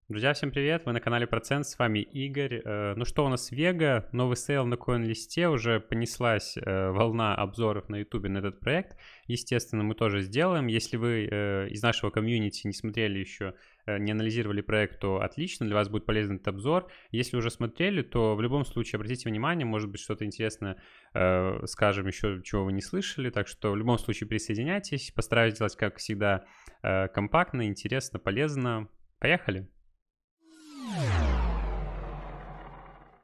Друзья, всем привет! Вы на канале Процент, с вами Игорь. Ну что, у нас Вега, новый сейл на CoinList'е, уже понеслась волна обзоров на YouTube на этот проект. Естественно, мы тоже сделаем. Если вы из нашего комьюнити не смотрели еще, не анализировали проект, то отлично, для вас будет полезен этот обзор. Если уже смотрели, то в любом случае обратите внимание, может быть что-то интересное скажем еще, чего вы не слышали. Так что в любом случае присоединяйтесь, постараюсь сделать, как всегда, компактно, интересно, полезно. Поехали!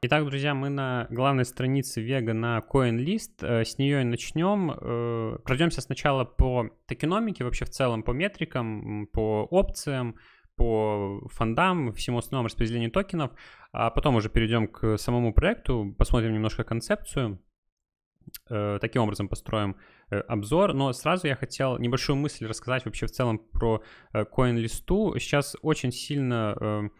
Итак, друзья, мы на главной странице Вега на CoinList. С нее и начнем. Пройдемся сначала по токеномике, вообще в целом по метрикам, по опциям, по фондам, всему основному распределению токенов. А потом уже перейдем к самому проекту, посмотрим немножко концепцию. Таким образом построим обзор. Но сразу я хотел небольшую мысль рассказать вообще в целом про CoinList'у. Сейчас очень сильно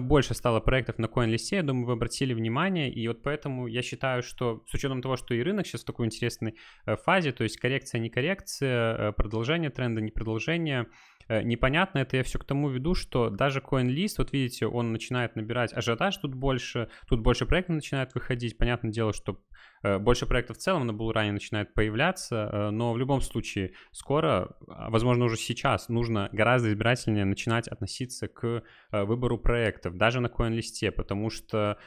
больше стало проектов на CoinList'е, я думаю, вы обратили внимание, и вот поэтому я считаю, что с учетом того, что и рынок сейчас в такой интересной фазе, то есть коррекция, не коррекция, продолжение тренда, не продолжение, непонятно, это я все к тому веду, что даже CoinList, вот видите, он начинает набирать ажиотаж тут больше проектов начинает выходить, понятное дело, что больше проектов в целом на булране начинает появляться, но в любом случае скоро, возможно уже сейчас, нужно гораздо избирательнее начинать относиться к выбору проектов, даже на CoinList'е, потому что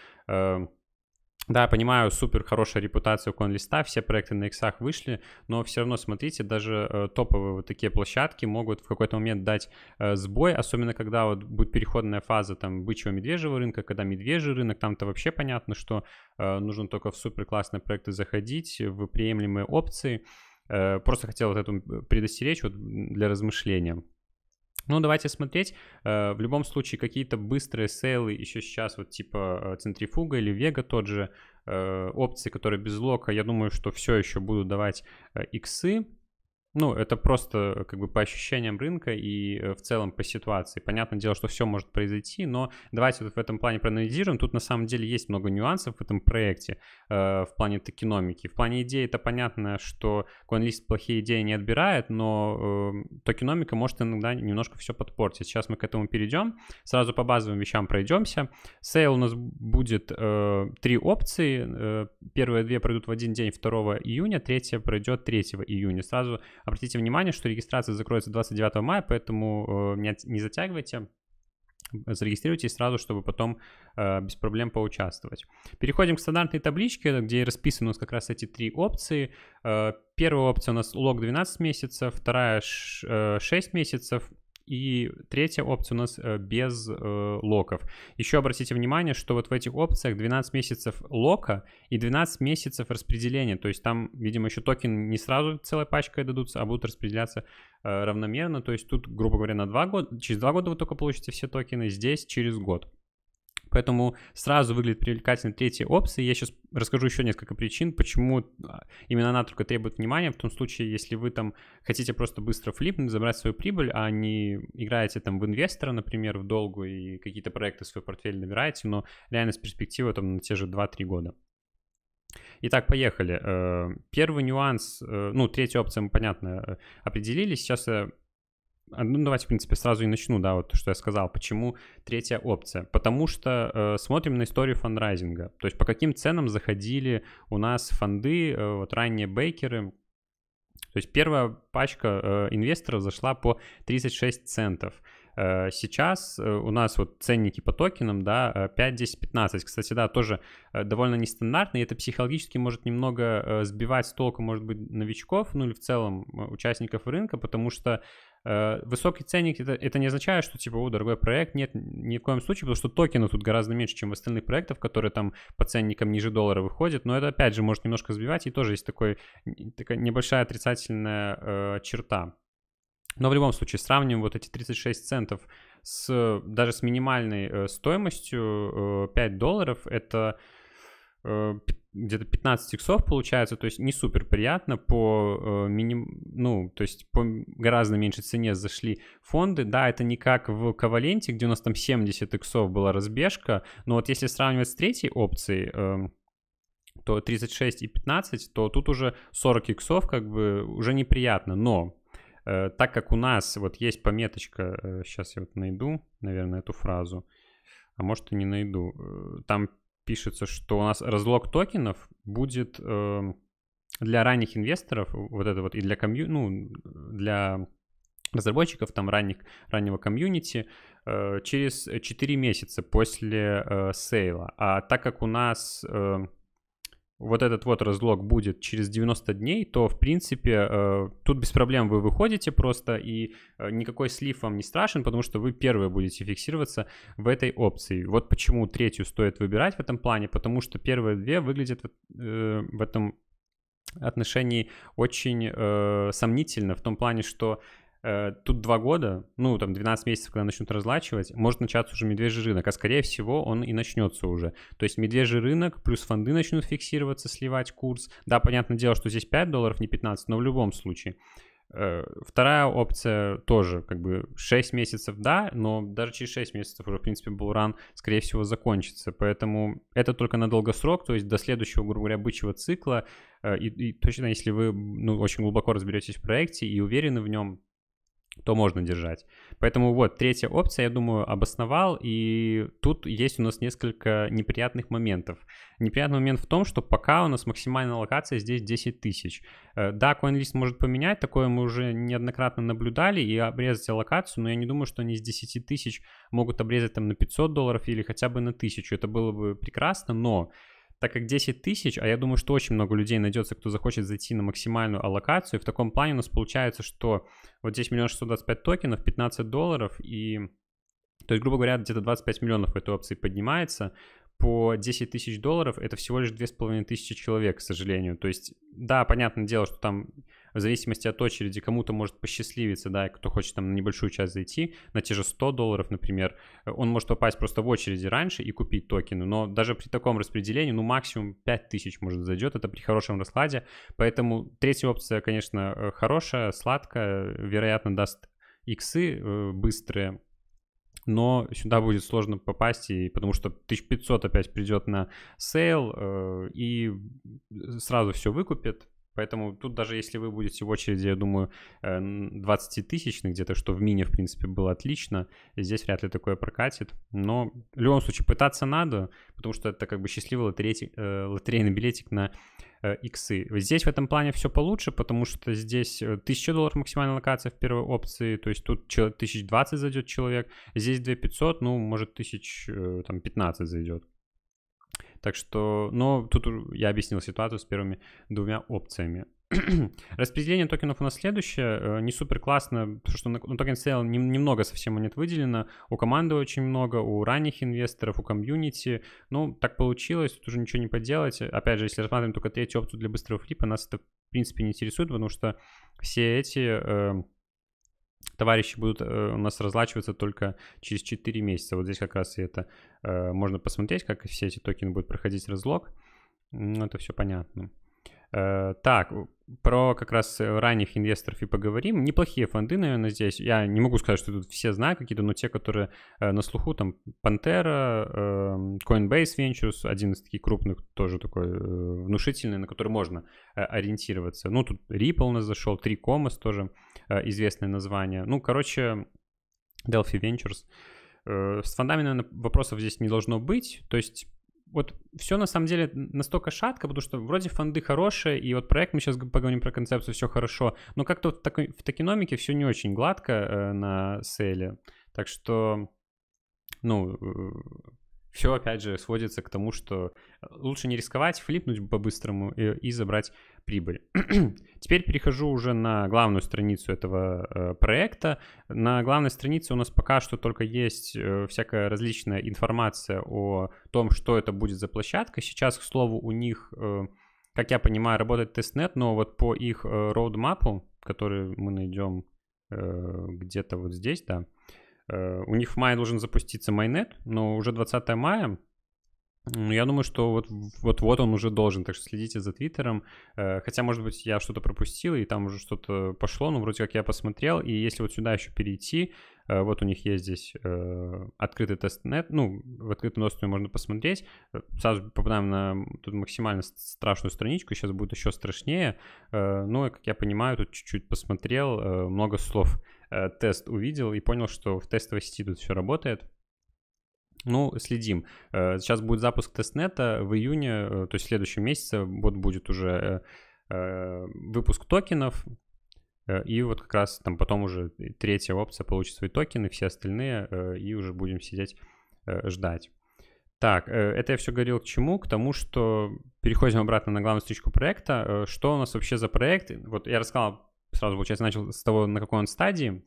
да, понимаю, супер хорошая репутация у CoinList'а, все проекты на иксах вышли, но все равно, смотрите, даже топовые вот такие площадки могут в какой-то момент дать сбой, особенно когда вот будет переходная фаза там бычьего-медвежьего рынка, когда медвежий рынок, там-то вообще понятно, что нужно только в супер классные проекты заходить, в приемлемые опции. Просто хотел вот эту предостеречь вот для размышления. Ну, давайте смотреть. В любом случае, какие-то быстрые сейлы еще сейчас, вот типа Центрифуга или Вега, тот же, опции, которые без лока, я думаю, что все еще будут давать иксы. Ну, это просто как бы по ощущениям рынка и в целом по ситуации. Понятное дело, что все может произойти, но давайте вот в этом плане проанализируем. Тут на самом деле есть много нюансов в этом проекте в плане токеномики. В плане идеи это понятно, что CoinList плохие идеи не отбирает, но токеномика может иногда немножко все подпортить. Сейчас мы к этому перейдем. Сразу по базовым вещам пройдемся. Сейл у нас будет 3 опции. Первые 2 пройдут в один день 2 июня, третья пройдет 3 июня. Сразу обратите внимание, что регистрация закроется 29 мая, поэтому не затягивайте, зарегистрируйтесь сразу, чтобы потом без проблем поучаствовать. Переходим к стандартной табличке, где расписаны у нас как раз эти 3 опции. Первая опция у нас лог 12 месяцев, вторая 6 месяцев. И третья опция у нас без локов. Еще обратите внимание, что вот в этих опциях 12 месяцев лока и 12 месяцев распределения. То есть там, видимо, еще токен не сразу целой пачкой дадутся, а будут распределяться равномерно. То есть тут, грубо говоря, на 2 года, через 2 года вы только получите все токены, здесь через год. Поэтому сразу выглядит привлекательной третья опция. Я сейчас расскажу еще несколько причин, почему именно она только требует внимания. В том случае, если вы там хотите просто быстро флипнуть, забрать свою прибыль, а не играете там в инвестора, например, в долгу и какие-то проекты в свой портфель набираете, но реально с перспективой там на те же 2-3 года. Итак, поехали. Первый нюанс, ну, третья опция мы, понятно, определились. Сейчас ну, давайте, в принципе, сразу и начну, да, вот что я сказал. Почему третья опция? Потому что смотрим на историю фандрайзинга. То есть по каким ценам заходили у нас фонды, вот ранние бейкеры. То есть первая пачка инвесторов зашла по 36 центов. Сейчас у нас вот ценники по токенам, да, 5, 10, 15. Кстати, да, тоже довольно нестандартно, и это психологически может немного сбивать с толку, может быть, новичков, ну или в целом участников рынка, потому что высокий ценник это не означает, что типа, дорогой проект. Нет, ни в коем случае, потому что токенов тут гораздо меньше, чем в остальных проектах, которые там по ценникам ниже доллара выходят. Но это опять же может немножко сбивать, и тоже есть такая небольшая отрицательная черта. Но в любом случае сравниваем вот эти 36 центов даже с минимальной стоимостью $5. Это где-то 15 иксов получается, то есть не супер приятно, то есть по гораздо меньшей цене зашли фонды. Да, это не как в Коваленте, где у нас там 70 иксов была разбежка, но вот если сравнивать с третьей опцией, то 36 и 15, то тут уже 40 иксов как бы уже неприятно, но так как у нас вот есть пометочка, сейчас я вот найду, наверное, эту фразу, а может и не найду. Там пишется, что у нас разлог токенов будет для ранних инвесторов, вот это вот, и для для разработчиков там раннего комьюнити через 4 месяца после сейла. А так как у нас вот этот вот разлог будет через 90 дней, то, в принципе, тут без проблем вы выходите просто, и никакой слив вам не страшен, потому что вы первые будете фиксироваться в этой опции. Вот почему третью стоит выбирать в этом плане, потому что первые две выглядят в этом отношении очень сомнительно, в том плане, что тут 2 года, ну, там 12 месяцев, когда начнут разлачивать, может начаться уже медвежий рынок, а скорее всего он и начнется уже. То есть медвежий рынок плюс фонды начнут фиксироваться, сливать курс. Да, понятное дело, что здесь $5, не 15, но в любом случае. Вторая опция тоже, как бы 6 месяцев, да, но даже через 6 месяцев уже, в принципе, булран, скорее всего, закончится. Поэтому это только на долгосрок, то есть до следующего, грубо говоря, бычьего цикла. И точно, если вы очень глубоко разберетесь в проекте и уверены в нем, то можно держать. Поэтому вот, третья опция, я думаю, обосновал, и тут есть у нас несколько неприятных моментов. Неприятный момент в том, что пока у нас максимальная локация здесь 10 тысяч. Да, CoinList может поменять, такое мы уже неоднократно наблюдали, и обрезать аллокацию, но я не думаю, что они с 10 тысяч могут обрезать там на $500 или хотя бы на 1000. Это было бы прекрасно, но так как 10 тысяч, а я думаю, что очень много людей найдется, кто захочет зайти на максимальную аллокацию, в таком плане у нас получается, что вот здесь 1 625 токенов, $15, и, то есть, грубо говоря, где-то 25 миллионов в этой опции поднимается. По 10 тысяч долларов это всего лишь 2500 человек, к сожалению. То есть, да, понятное дело, что там в зависимости от очереди кому-то может посчастливиться, да, и кто хочет там на небольшую часть зайти, на те же $100, например, он может попасть просто в очереди раньше и купить токены, но даже при таком распределении, ну, максимум 5000 может зайдет, это при хорошем раскладе, поэтому третья опция, конечно, хорошая, сладкая, вероятно, даст иксы быстрые, но сюда будет сложно попасть, и потому что 1500 опять придет на сейл и сразу все выкупит. Поэтому тут даже если вы будете в очереди, я думаю, 20-тысячных где-то, что в мине, в принципе, было отлично, здесь вряд ли такое прокатит. Но в любом случае пытаться надо, потому что это как бы счастливый лотерейный билетик на иксы. Здесь в этом плане все получше, потому что здесь $1000 максимальная локация в первой опции, то есть тут 1020 зайдет человек, здесь 2500, ну, может, 1015 зайдет. Так что, но тут я объяснил ситуацию с первыми 2 опциями. Распределение токенов у нас следующее. Не супер классно, потому что на токен сейл немного совсем монет выделено. У команды очень много, у ранних инвесторов, у комьюнити. Ну, так получилось, тут уже ничего не поделать. Опять же, если рассматриваем только третью опцию для быстрого флипа, нас это в принципе не интересует, потому что все эти товарищи будут у нас разлачиваться только через 4 месяца. Вот здесь как раз и это можно посмотреть, как все эти токены будут проходить разлог. Ну, это все понятно. Так, про как раз ранних инвесторов и поговорим. Неплохие фонды, наверное, здесь. Я не могу сказать, что тут все знают какие-то, но те, которые на слуху, там Pantera, Coinbase Ventures, один из таких крупных, тоже такой внушительный, на который можно ориентироваться. Ну, тут Ripple у нас зашел, 3Commas тоже известное название. Ну, короче, Delphi Ventures. С фондами, наверное, вопросов здесь не должно быть. То есть вот все на самом деле настолько шатко, потому что вроде фонды хорошие, и вот проект, мы сейчас поговорим про концепцию, все хорошо, но как-то в токеномике все не очень гладко на сейле. Так что, ну, все опять же сводится к тому, что лучше не рисковать, флипнуть по-быстрому и забрать прибыль. Теперь перехожу уже на главную страницу этого проекта. На главной странице у нас пока что только есть всякая различная информация о том, что это будет за площадка. Сейчас, к слову, у них, как я понимаю, работает тестнет, но вот по их роудмапу, который мы найдем где-то вот здесь, да, у них в мае должен запуститься майнет, но уже 20 мая, Ну, я думаю, что вот он уже должен, так что следите за Твиттером. Хотя, может быть, я что-то пропустил, и там уже что-то пошло, но вроде как я посмотрел. И если вот сюда еще перейти, вот у них есть здесь открытый тестнет, ну, в открытом доступе можно посмотреть. Сразу попадаем на тут максимально страшную страничку, сейчас будет еще страшнее. Ну, и, как я понимаю, тут чуть-чуть посмотрел, много слов тест увидел и понял, что в тестовой сети тут все работает. Ну, следим. Сейчас будет запуск тестнета в июне, то есть в следующем месяце вот будет уже выпуск токенов, и вот как раз там потом уже третья опция получит свои токены, все остальные, и уже будем сидеть ждать. Так, это я все говорил к чему? К тому, что переходим обратно на главную страничку проекта. Что у нас вообще за проект? Вот я рассказал, сразу, получается, начал с того, на какой он стадии.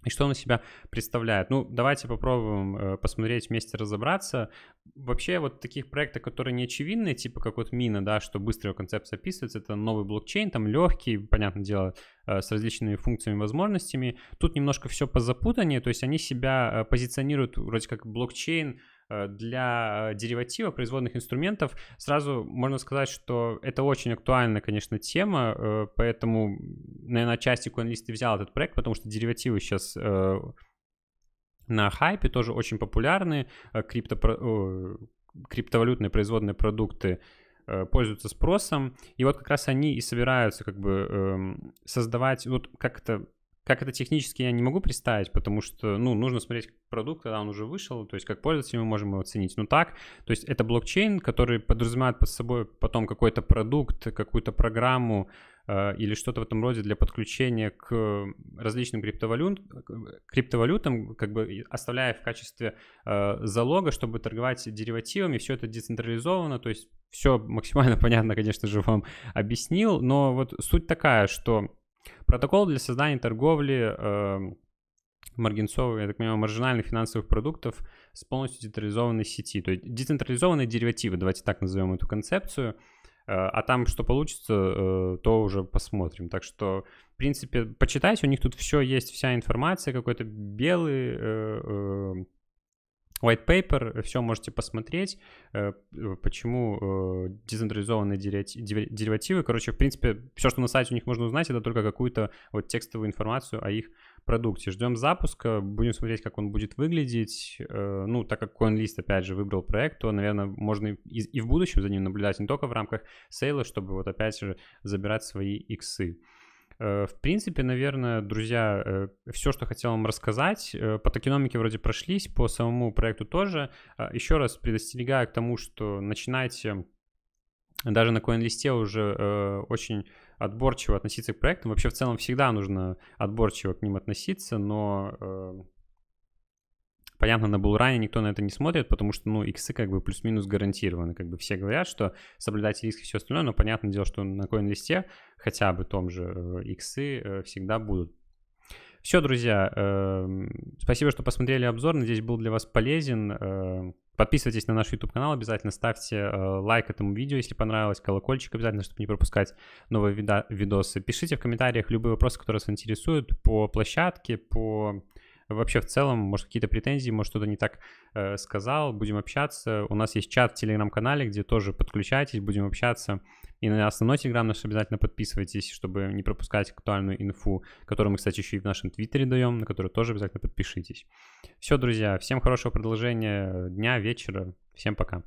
И что он из себя представляет? Ну, давайте попробуем посмотреть вместе, разобраться. Вообще, вот таких проектов, которые не очевидны, типа как вот Мина, да, что быстро его концепция описывается, это новый блокчейн, там легкий, понятное дело, с различными функциями, возможностями. Тут немножко все позапутаннее, то есть они себя позиционируют вроде как блокчейн для дериватива, производных инструментов. Сразу можно сказать, что это очень актуальная, конечно, тема, поэтому, наверное, отчасти CoinList и взял этот проект, потому что деривативы сейчас на хайпе тоже очень популярны, криптовалютные производные продукты пользуются спросом, и вот как раз они и собираются как бы создавать, вот как это технически я не могу представить, потому что, ну, нужно смотреть продукт, когда он уже вышел, то есть как пользователь мы можем его оценить. Ну так, то есть это блокчейн, который подразумевает под собой потом какой-то продукт, какую-то программу или что-то в этом роде для подключения к различным криптовалютам, как бы оставляя в качестве залога, чтобы торговать деривативами. Все это децентрализовано, то есть все максимально понятно, конечно же, вам объяснил, но вот суть такая, что протокол для создания торговли маргинцовых, я так понимаю, маржинальных финансовых продуктов с полностью децентрализованной сети. То есть децентрализованные деривативы, давайте так назовем эту концепцию. А там что получится, то уже посмотрим. Так что, в принципе, почитайте, у них тут все есть, вся информация, какой-то белый white paper, все можете посмотреть, почему децентрализованные деривативы. Короче, в принципе, все, что на сайте у них можно узнать, это только какую-то вот текстовую информацию о их продукте. Ждем запуска, будем смотреть, как он будет выглядеть. Ну, так как CoinList, опять же, выбрал проект, то, наверное, можно и в будущем за ним наблюдать, не только в рамках сейла, чтобы вот опять же забирать свои иксы. В принципе, наверное, друзья, все, что хотел вам рассказать. По токеномике вроде прошлись, по самому проекту тоже. Еще раз предостерегаю к тому, что начинайте даже на CoinList уже очень отборчиво относиться к проектам. Вообще, в целом, всегда нужно отборчиво к ним относиться, но... Понятно, на булране никто на это не смотрит, потому что, ну, иксы как бы плюс-минус гарантированы. Как бы все говорят, что соблюдайте риск и все остальное, но понятное дело, что на CoinList хотя бы том же иксы всегда будут. Все, друзья, спасибо, что посмотрели обзор, надеюсь, был для вас полезен. Подписывайтесь на наш YouTube-канал, обязательно ставьте лайк этому видео, если понравилось, колокольчик обязательно, чтобы не пропускать новые видосы. Пишите в комментариях любые вопросы, которые вас интересуют по площадке, по... Вообще, в целом, может, какие-то претензии, может, что-то не так сказал, будем общаться. У нас есть чат в Телеграм-канале, где тоже подключайтесь, будем общаться. И на основной Телеграм наш обязательно подписывайтесь, чтобы не пропускать актуальную инфу, которую мы, кстати, еще и в нашем Твиттере даем, на которую тоже обязательно подпишитесь. Все, друзья, всем хорошего продолжения дня, вечера. Всем пока.